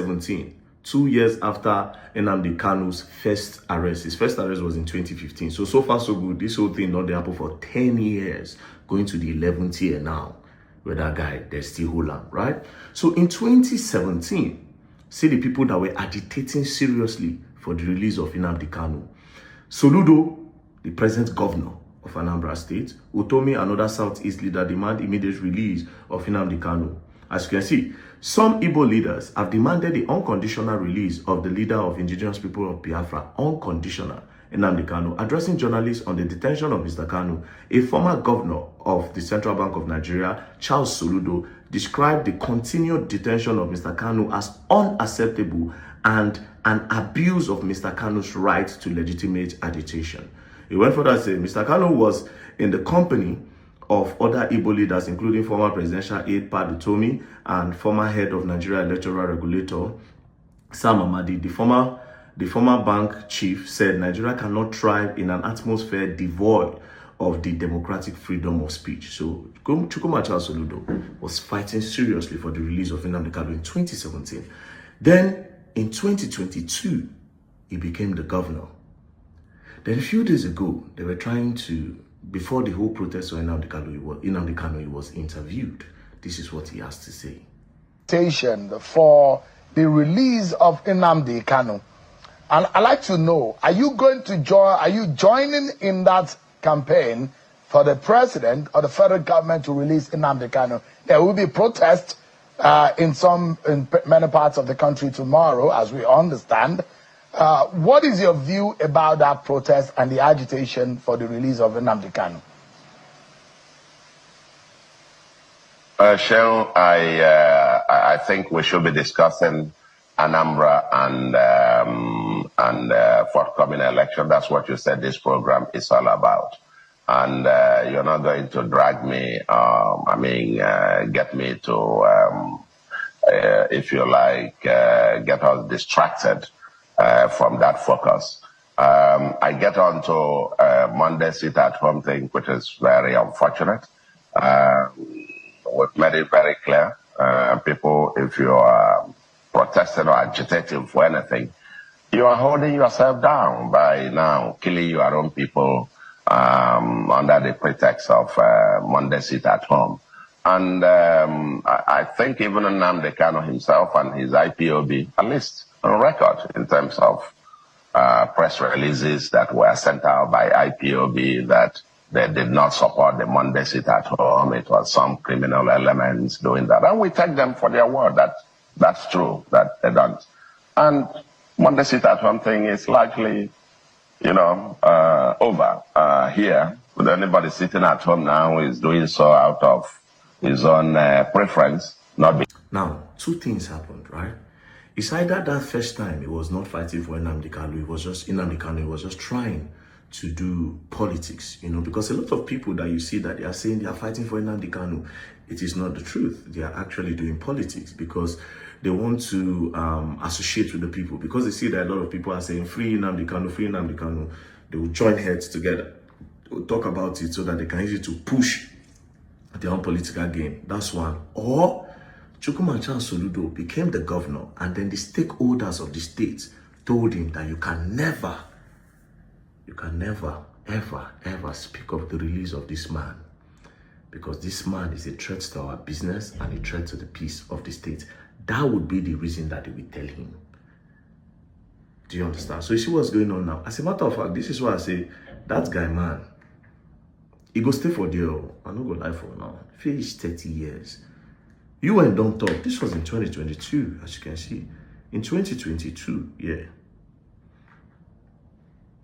2017, 2 years after Nnamdi Kanu's first arrest. His first arrest was in 2015. So far, so good. This whole thing not happened for 10 years, going to the 11th year now, where that guy, they still hold on, right? So in 2017, see the people that were agitating seriously for the release of Nnamdi Kanu. Soludo, the present governor of Anambra State, Utomi, another Southeast leader, demand immediate release of Nnamdi Kanu. As you can see, some Igbo leaders have demanded the unconditional release of the leader of indigenous people of Biafra, unconditional, Nnamdi Kanu. Addressing journalists on the detention of Mr. Kanu, a former governor of the Central Bank of Nigeria, Charles Soludo, described the continued detention of Mr. Kanu as unacceptable and an abuse of Mr. Kanu's right to legitimate agitation. He went further to say Mr. Kanu was in the company of other Igbo leaders, including former presidential aide Pat Utomi and former head of Nigeria Electoral Regulator Sam Amadi. The former bank chief said Nigeria cannot thrive in an atmosphere devoid of the democratic freedom of speech. So Chukwuma Charles Soludo was fighting seriously for the release of Nnamdi Kanu in 2017. Then in 2022, he became the governor. Then a few days ago, they were trying to, before the whole protest of Nnamdi Kanu, he was interviewed. This is what he has to say. For the release of Nnamdi Kanu. And I'd like to know, are you joining in that campaign for the president or the federal government to release Nnamdi Kanu? There will be protests in many parts of the country tomorrow, as we understand. What is your view about that protest and the agitation for the release of Nnamdi Kanu? Shell, I think we should be discussing Anambra and forthcoming election. That's what you said this program is all about. And you're not going to drag me, get me to, if you like, get us distracted from that focus. I get on to Monday sit-at-home thing, which is very unfortunate. We've made it very clear. People, if you are protesting or agitating for anything, you are holding yourself down by now killing your own people under the pretext of Monday sit-at-home. And I think even Nnamdi Kanu himself and his IPOB, at least on record in terms of press releases that were sent out by IPOB that they did not support the Monday sit-at-home. It was some criminal elements doing that. And we take them for their word that that's true, that they don't. And Monday sit-at-home thing is likely, over here. With anybody sitting at home now is doing so out of his own preference. Now, two things happened, right? It's either that first time he was not fighting for Nnamdi Kanu, Nnamdi Kanu was just trying to do politics, because a lot of people that you see that they are saying they are fighting for Nnamdi Kanu, it is not the truth. They are actually doing politics because they want to associate with the people. Because they see that a lot of people are saying free Nnamdi Kanu, free Nnamdi Kanu, they will join heads together. They will talk about it so that they can use it to push their own political game. That's one. Or Chukwuma Charles Soludo became the governor, and then the stakeholders of the state told him that you can never, ever speak of the release of this man, because this man is a threat to our business and a threat to the peace of the state. That would be the reason that they will tell him. Do you understand? So you see what's going on now. As a matter of fact, this is why I say, that guy, man, he go stay for there. I no go lie for now. Finish 30 years. You and don't talk. This was in 2022, as you can see. In 2022, yeah.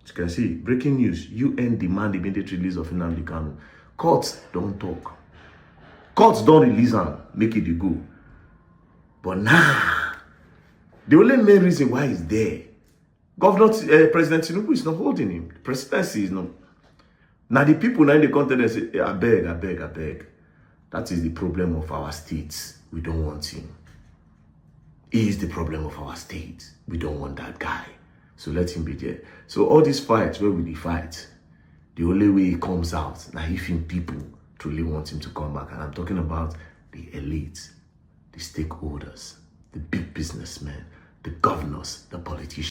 As you can see, breaking news. UN demand immediate release of Nnamdi Kanu. Courts don't talk. Courts don't release him, make it go. But nah, the only main reason why he's there, President Tinubu is not holding him. The presidency is not. Now the people now in the continent say, I beg. That is the problem of our states. We don't want him. He is the problem of our state. We don't want that guy. So let him be there. So all these fights, where will he fight? The only way he comes out, now if people truly want him to come back. And I'm talking about the elite, the stakeholders. the big businessmen, the governors, the politicians.